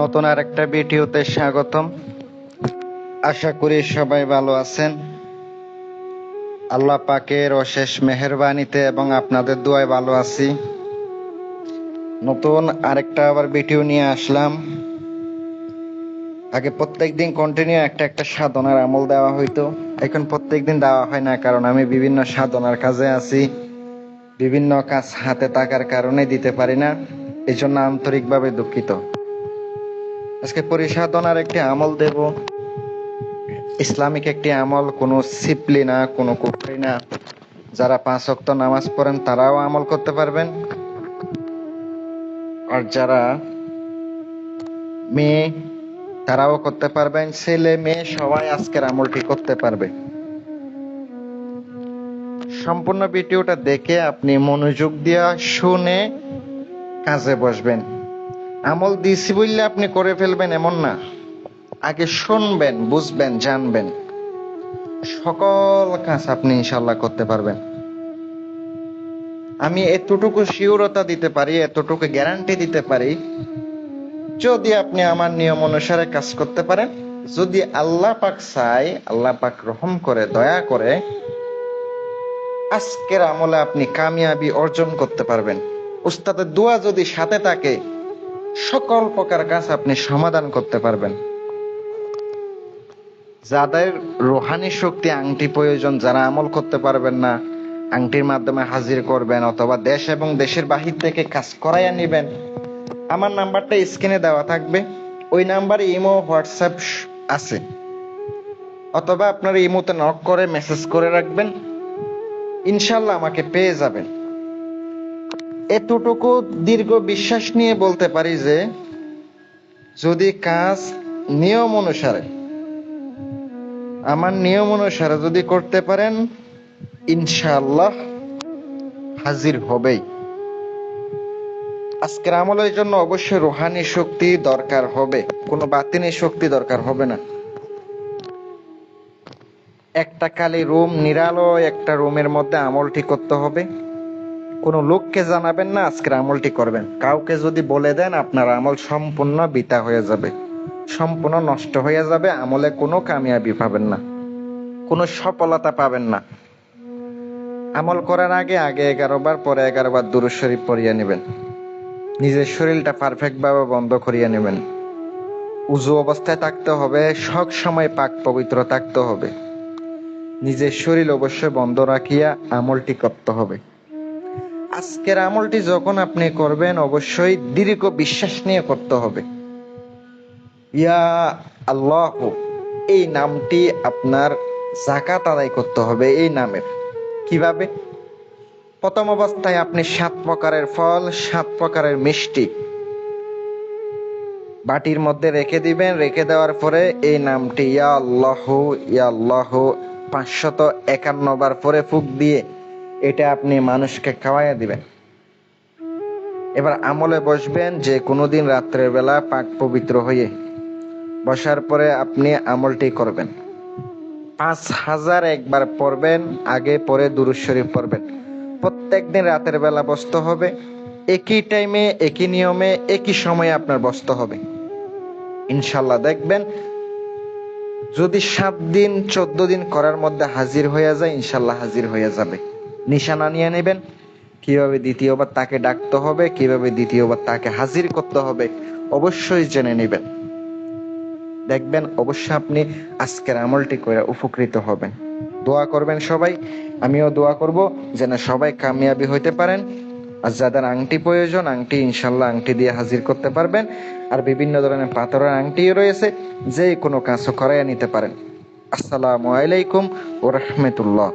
নতুন আর একটা ভিডিওতে স্বাগতম। আশা করি সবাই ভালো আছেন। আল্লাহ পাকের অশেষ মেহেরবানিতে এবং আপনাদের দোয়ায় ভালো আছি। নতুন আরেকটা আবার ভিডিও নিয়ে আসলাম। আগে প্রত্যেকদিন কন্টিনিউ একটা সাধনার আমল দেওয়া হইতো, এখন প্রত্যেকদিন দেওয়া হয় না, কারণ আমি বিভিন্ন সাধনার কাজে আছি। বিভিন্ন কাজ হাতে থাকার কারণে দিতে পারি না, এই জন্য আন্তরিকভাবে দুঃখিত। আজকে পরিসাধনার একটি আমল দেব, ইসলামিক একটি আমল, কোনো সিপলি না, কোনো কুফরি না। যারা 5 ওয়াক্ত নামাজ পড়েন তারাও আমল করতে পারবেন, আর যারা মেয়ে তারাও করতে পারবেন, ছেলে মেয়ে সবাই আজকের আমলটি করতে পারবে। সম্পূর্ণ ভিডিওটা দেখে আপনি মনোযোগ দিয়ে শুনে কাজে বসবেন। আমল দিছি বললে আপনি করে ফেলবেন এমন না, আগে শুনবেন, বুঝবেন, জানবেন, সকল কাজ আপনি ইনশাল্লাহ করতে পারবেন। আমি এতটুকু শিওরতা দিতে পারি, এতটুকু গ্যারান্টি দিতে পারি, যদি আপনি আমার নিয়ম অনুসারে কাজ করতে পারেন, যদি আল্লাহ পাক চায়, আল্লাহ পাক রহম করে, দয়া করে, আজকের আমলে আপনি কামিয়াবি অর্জন করতে পারবেন। উস্তাদের দোয়া যদি সাথে থাকে, সকল প্রকার কাজ আপনি সমাধান করতে পারবেন। যাদের রোহানি শক্তি আংটি প্রয়োজন, যারা আমল করতে পারবেন না, আংটির মাধ্যমে হাজির করবেন অথবা দেশ এবং দেশের বাহির থেকে কাজ করাইয়া নেবেন, আমার নাম্বারটা স্ক্রিনে দেওয়া থাকবে। ওই নাম্বারে ইমো, হোয়াটসঅ্যাপ আছে, অথবা আপনার ইমোতে নক করে মেসেজ করে রাখবেন, ইনশাল্লাহ আমাকে পেয়ে যাবেন। এতটুকু দীর্ঘ বিশ্বাস নিয়ে বলতে পারি যে যদি কাজ নিয়ম অনুসারে, আমার নিয়ম অনুসারে যদি করতে পারেন, ইনশাআল্লাহ হাজির হবেই। আজকের আমলের জন্য অবশ্যই রুহানি শক্তি দরকার হবে, কোনো বাতিনি শক্তি দরকার হবে না। একটা খালি রুম, নিরালয় একটা রুমের মধ্যে আমলটি করতে হবে। কোনো লোককে জানাবেন না, আজকের আমলটি করবেন। কাউকে যদি বলে দেন, আপনার আমল সম্পূর্ণ বৃথা হয়ে যাবে, সম্পূর্ণ নষ্ট হয়ে যাবে। আমলে কোনো কামিয়াবি পাবেন না, কোনো সফলতা পাবেন না। আমল করার আগে 11 বার, পরে 11 বার দুরূদ শরীফ পড়িয়ে নেবেন। নিজের শরীরটা পারফেক্ট ভাবে বন্ধ করিয়ে নেবেন। উযু অবস্থায় থাকতে হবে, সব সময় পাক পবিত্র থাকতে হবে। নিজের শরীর অবশ্যই বন্ধ রাখিয়া আমলটি করতে হবে। আজকের আমলটি যখন আপনি করবেন, অবশ্যই দীর্ঘ বিশ্বাস নিয়ে করতে হবে। ইয়া আল্লাহ, এই নামটি আপনার যাকাত আদায় করতে হবে এই নামের। কিভাবে? প্রথম অবস্থায় আপনি 7 প্রকারের ফল, 7 প্রকারের মিষ্টি বাটির মধ্যে রেখে দিবেন। রেখে দেওয়ার পরে এই নামটি ইয়া আল্লাহ 551 বার পরে ফুঁক দিয়ে এটা আপনি মানুষকে খাওয়াইয়া দিবেন। এবার আমলে বসবেন, যে কোনোদিন রাত্রের বেলা পাক পবিত্র হয়ে বসার পরে আপনি আমলটি করবেন। 5001 বার পড়বেন, আগে পরে দুরূদ শরীফ পড়বেন। প্রত্যেকদিন রাতের বেলা বসতে হবে, একই টাইমে, একই নিয়মে, একই সময়ে আপনার বসতে হবে। ইনশাল্লাহ দেখবেন, যদি 7 দিন 14 দিন করার মধ্যে হাজির হয়ে যায়, ইনশাল্লাহ হাজির হয়ে যাবে। নিশানা নিয়ে নেবেন, কিভাবে দ্বিতীয়বার তাকে ডাকতে হবে, কিভাবে দ্বিতীয়বার তাকে হাজির করতে হবে, অবশ্যই জেনে নেবেন। দেখবেন অবশ্যই আপনি আজকের আমলটি করে উপকৃত হবেন। দোয়া করবেন সবাই, আমিও দোয়া করব যেন সবাই কামিয়াবি হইতে পারেন। আর যাদের আংটি প্রয়োজন, আংটি ইনশাল্লাহ আংটি দিয়ে হাজির করতে পারবেন। আর বিভিন্ন ধরনের পাথরের আংটিও রয়েছে, যে কোনো কাজও করাইয়া নিতে পারেন। আসসালামু আলাইকুম ওয়া রাহমাতুল্লাহ।